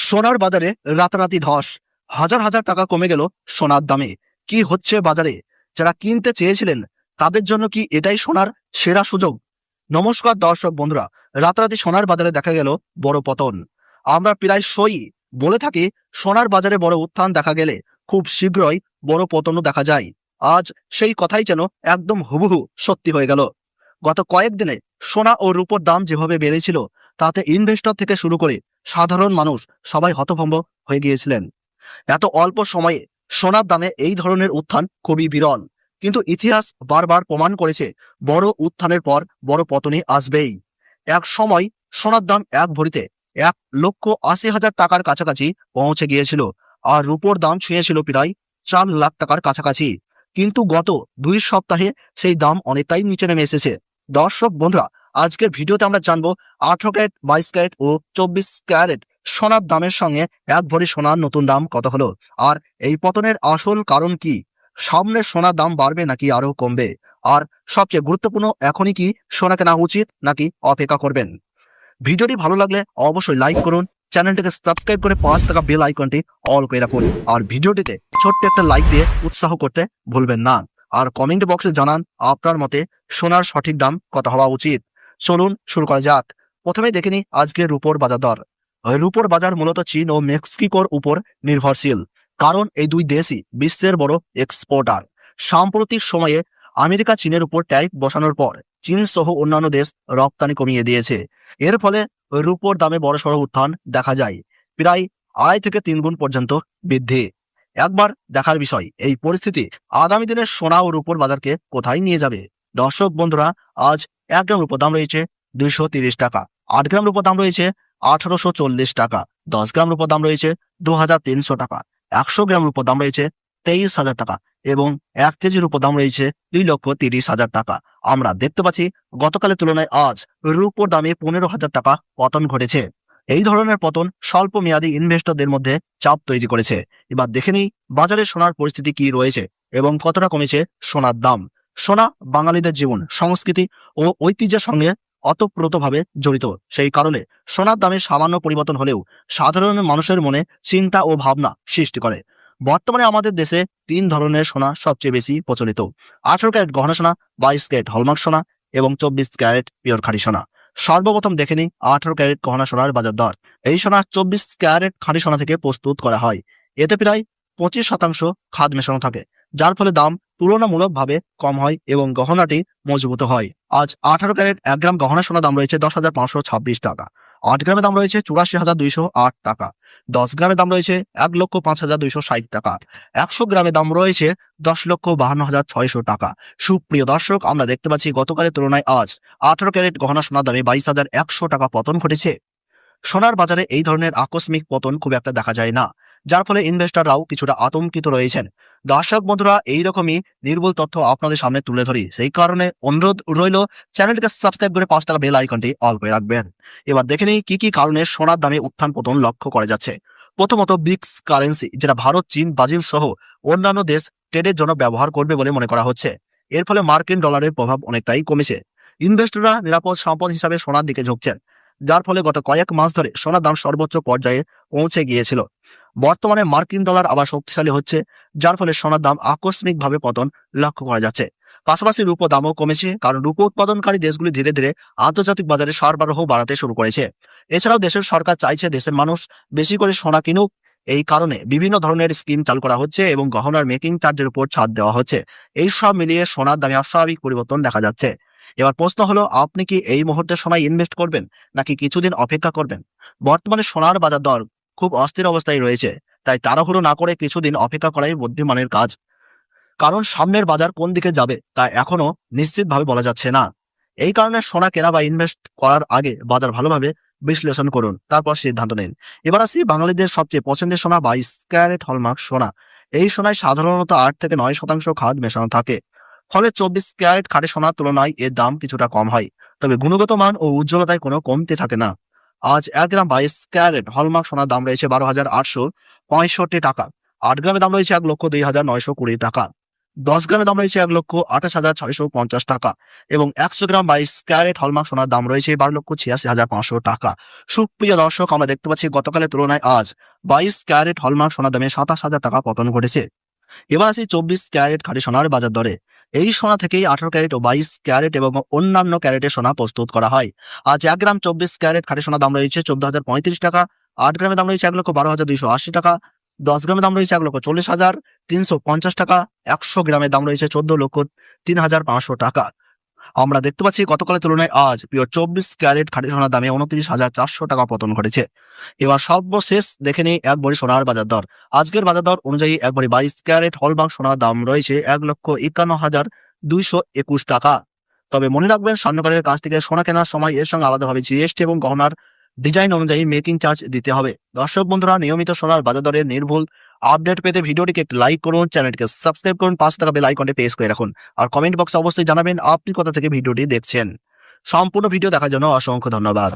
সোনার বাজারে রাতারাতি ধস, হাজার হাজার টাকা কমে গেল সোনার দামে। কি হচ্ছে বাজারে? যারা কিনতে চেয়েছিলেন তাদের জন্য কি এটাই সোনার সেরা সুযোগ? নমস্কার দর্শক বন্ধুরা, রাতারাতি সোনার বাজারে দেখা গেল বড় পতন। আমরা প্রায়শই বলে থাকি সোনার বাজারে বড় উত্থান দেখা গেলে খুব শীঘ্রই বড় পতনও দেখা যায়। আজ সেই কথাই যেন একদম হুবহু সত্যি হয়ে গেল। গত কয়েকদিনে সোনা ও রূপোর দাম যেভাবে বেড়েছিল তাতে ইনভেস্টর থেকে শুরু করে সাধারণ মানুষ সবাই হতভম্ব হয়ে গিয়েছিলেন। এত অল্প সময়ে সোনার দামে এই ধরনের উত্থান খুবই বিরল, কিন্তু ইতিহাস বারবার প্রমাণ করেছে বড় উত্থানের পর বড় পতনই আসবেই। এক সময় সোনার দাম এক ভরিতে 1,80,000 টাকার কাছাকাছি পৌঁছে গিয়েছিল, আর রূপোর দাম ছুঁয়েছিল প্রায় 4 লাখ টাকার কাছাকাছি। কিন্তু গত 2 সপ্তাহে সেই দাম অনেকটাই নিচে নেমে এসেছে। দর্শক বন্ধুরা, আজকের ভিডিওতে আমরা জানবো 18 ক্যারেট, 22 ক্যারেট ও 24 ক্যারেট সোনার দামের সঙ্গে এক ভরি সোনার নতুন দাম কত হলো, আর এই পতনের আসল কারণ কি, সামনে সোনার দাম বাড়বে নাকি আরো কমবে, আর সবচেয়ে গুরুত্বপূর্ণ এখনই কি সোনা কেনা উচিত নাকি অপেক্ষা করবেন। ভিডিওটি ভালো লাগলে অবশ্যই লাইক করুন, চ্যানেলটিকে সাবস্ক্রাইব করে 5 টাকা বেল আইকনটি অল করে রাখুন, আর ভিডিওটিতে ছোট্ট একটা লাইক দিয়ে উৎসাহ করতে ভুলবেন না। আর কমেন্ট বক্সে জানান আপনার মতে সোনার সঠিক দাম কত হওয়া উচিত। চলুন শুরু করা যাক। প্রথমে দেখে নিই আজকের রূপোর বাজার দর। রূপোর বাজার মূলত চীন ও মেক্সিকোর উপর নির্ভরশীল, কারণ এই দুই দেশই বিশ্বের বড় এক্সপোর্টার। সাম্প্রতিক সময়ে আমেরিকা চীনের উপর ট্যারিফ বসানোর পর চীন সহ অন্যান্য দেশ রপ্তানি কমিয়ে দিয়েছে। এর ফলে রূপোর দামে বড়সড় উত্থান দেখা যায়, প্রায় 2.5 থেকে 3 গুণ পর্যন্ত বৃদ্ধি। একবার দেখার বিষয় এই পরিস্থিতি আগামী দিনে সোনা ও রূপোর বাজারকে কোথায় নিয়ে যাবে। দর্শক বন্ধুরা, আজ 1 গ্রাম রূপোর দাম রয়েছে 230 টাকা, 8 গ্রাম রূপোর দাম রয়েছে 1840 টাকা, 10 গ্রাম রূপোর দাম রয়েছে 2300 টাকা, 100 গ্রাম রূপোর দাম রয়েছে 23,000 টাকা এবং 1 কেজির উপর দাম রয়েছে 2,30,000 টাকা। আমরা দেখতে পাচ্ছি গতকালের তুলনায় আজ রূপোর দামে 15,000 টাকা পতন ঘটেছে। এই ধরনের পতন স্বল্প মেয়াদী ইনভেস্টরদের মধ্যে চাপ তৈরি করেছে। এবার দেখে নিই বাজারে সোনার পরিস্থিতি কি রয়েছে এবং কতটা কমেছে সোনার দাম। সোনা বাঙালিদের জীবন, সংস্কৃতি ও ঐতিহ্যের সঙ্গে অতপ্রতভাবে জড়িত। সেই কারণে সোনার দামে সামান্য পরিবর্তন হলেও সাধারণ মানুষের মনে চিন্তা ও ভাবনা সৃষ্টি করে। বর্তমানে আমাদের দেশে 3 ধরনের সোনা সবচেয়ে বেশি প্রচলিত: 18 ক্যারেট গহনা সোনা, 22 ক্যারেট হলমার্ক সোনা এবং 24 ক্যারেট পিওর খাঁটি সোনা। সর্বপ্রথম দেখে নিই 18 ক্যারেট গহনা সোনার বাজার দর। এই সোনা 24 ক্যারেট খাঁটি সোনা থেকে প্রস্তুত করা হয়। এতে প্রায় 25% খাদ মেশানো থাকে, যার ফলে দাম তুলনামূলকভাবে কম হয় এবং গহনাটি মজবুত হয়। আজ 18 ক্যারেট 1 গ্রাম গহনা সোনা দাম রয়েছে 10,526 টাকা, 8 গ্রামের দাম রয়েছে 84,208 টাকা, 10 গ্রামের দাম রয়েছে 1,05,260 টাকা, 100 গ্রামের দাম রয়েছে 10,52,600 টাকা। সুপ্রিয় দর্শক, আমরা দেখতে পাচ্ছি গতকালের তুলনায় আজ 18 ক্যারেট গহনা সোনার দামে 22,100 টাকা পতন ঘটেছে। সোনার বাজারে এই ধরনের আকস্মিক পতন খুব একটা দেখা যায় না, যার ফলে ইনভেস্টররাও কিছুটা আতঙ্কিত রয়েছেন। দর্শক বন্ধুরা, এইরকমই নির্ভুল তথ্য আপনাদের সামনে তুলে ধরি, সেই কারণে অনুরোধ রইল চ্যানেলটিকে সাবস্ক্রাইব করে 5 টাকা বেল আইকনটি অল করে রাখবেন। এবার দেখে নিই কি কি কারণে সোনার দামে উত্থান পতন লক্ষ্য করা যাচ্ছে। প্রথমত, ব্রিক্স কারেন্সি, যেটা ভারত, চীন, ব্রাজিল সহ অন্যান্য দেশ ট্রেডের জন্য ব্যবহার করবে বলে মনে করা হচ্ছে। এর ফলে মার্কিন ডলারের প্রভাব অনেকটাই কমেছে। ইনভেস্টররা নিরাপদ সম্পদ হিসাবে সোনার দিকে ঝুঁকছেন, যার ফলে গত কয়েক মাস ধরে সোনার দাম সর্বোচ্চ পর্যায়ে পৌঁছে গিয়েছিল। বর্তমানে মার্কিন ডলার আবার শক্তিশালী হচ্ছে, যার ফলে সোনার দাম আকস্মিকভাবে পতন লক্ষ্য করা যাচ্ছে। পাশাপাশি রূপো দামও কমেছে, কারণ রূপো উৎপাদনকারী দেশগুলি ধীরে ধীরে আন্তর্জাতিক বাজারে সরবরাহ বাড়াতে শুরু করেছে। এছাড়াও দেশের সরকার চাইছে দেশের মানুষ বেশি করে সোনা কিনুক। এই কারণে বিভিন্ন ধরনের স্কিম চালু করা হচ্ছে এবং গহনার মেকিং চার্জের উপর ছাড় দেওয়া হচ্ছে। এই সব মিলিয়ে সোনার দামে অস্বাভাবিক পরিবর্তন দেখা যাচ্ছে। এবার প্রশ্ন হলো, আপনি কি এই মুহূর্তে সময় ইনভেস্ট করবেন নাকি কিছুদিন অপেক্ষা করবেন? বর্তমানে সোনার বাজার দর খুব অস্থির অবস্থায় রয়েছে, তাই তাড়াহুড়ো না করে কিছুদিন অপেক্ষা করাই বুদ্ধিমানের কাজ। কারণ সামনের বাজার কোন দিকে যাবে তা এখনো নিশ্চিতভাবে বলা যাচ্ছে না। এই কারণে সোনা কেনা বা ইনভেস্ট করার আগে বাজার ভালোভাবে বিশ্লেষণ করুন, তারপর সিদ্ধান্ত নিন। এবার আসি বাঙালিদের সবচেয়ে পছন্দের সোনা 22 ক্যারেট হলমার্ক সোনা। এই সোনায় সাধারণত 8 থেকে 9% খাদ মেশানো থাকে, ফলে 24 ক্যারেট খাঁটি সোনার তুলনায় এর দাম কিছুটা কম হয়, তবে গুণগত মান ও উজ্জ্বলতায় কোনো কমতি থাকে না। আজ 1 গ্রাম 22 ক্যারেট হলমার্ক সোনার দাম রয়েছে 12,865 টাকা, 8 গ্রামের দাম রয়েছে 1,02,920 টাকা, 10 গ্রামের দাম রয়েছে 1,28,650 টাকা এবং 100 গ্রাম 22 ক্যারেট হলমার্ক সোনার দাম রয়েছে 12,86,500 টাকা। সুপ্রিয় দর্শক, আমরা দেখতে পাচ্ছি গতকালের তুলনায় আজ 22 ক্যারেট হলমার্ক সোনার দামে 27,000 টাকা পতন ঘটেছে। এবার আসি 24 ক্যারেট খাঁটি সোনার বাজার দরে। এই সোনা থেকেই 18 ক্যারেট ও 22 ক্যারেট এবং অন্যান্য ক্যারেটের সোনা প্রস্তুত করা হয়। আজ 1 গ্রাম 24 ক্যারেট খাঁটি সোনার দাম রয়েছে 14,035 টাকা, 8 গ্রামের দাম রয়েছে 1,12,280 টাকা, 10 গ্রামের দাম রয়েছে 1,40,350 টাকা, 100 গ্রামের দাম রয়েছে 14,03,500 টাকা। আমরা দেখতে পাচ্ছি গতকালের তুলনায় আজ পিওর 24 ক্যারেট খাঁটি সোনার দামে 29,400 টাকা পতন ঘটেছে। এবার সর্বশেষ দেখে নেই এক ভরি সোনার বাজার দর। আজকের বাজার দর অনুযায়ী এক ভরি 22 ক্যারেট হলমার্ক সোনার দাম রয়েছে 1,51,221 টাকা। তবে মনে রাখবেন, স্বর্ণকারের কাছ থেকে সোনা কেনার সময় এর সঙ্গে আলাদাভাবে জিএসটি এবং গহনার ডিজাইন অনুযায়ী মেকিং চার্জ দিতে হবে। দর্শক বন্ধুরা, নিয়মিত সোনার বাজার দরের নির্ভুল আপডেট পেতে ভিডিওটিকে একটি লাইক করুন, চ্যানেলটিকে সাবস্ক্রাইব করুন, পাশে থাকা বেল আইকনটি প্রেস করে রাখুন আর কমেন্ট বক্সে অবশ্যই জানাবেন আপনি কোথা থেকে ভিডিওটি দেখছেন। সম্পূর্ণ ভিডিও দেখার জন্য অসংখ্য ধন্যবাদ।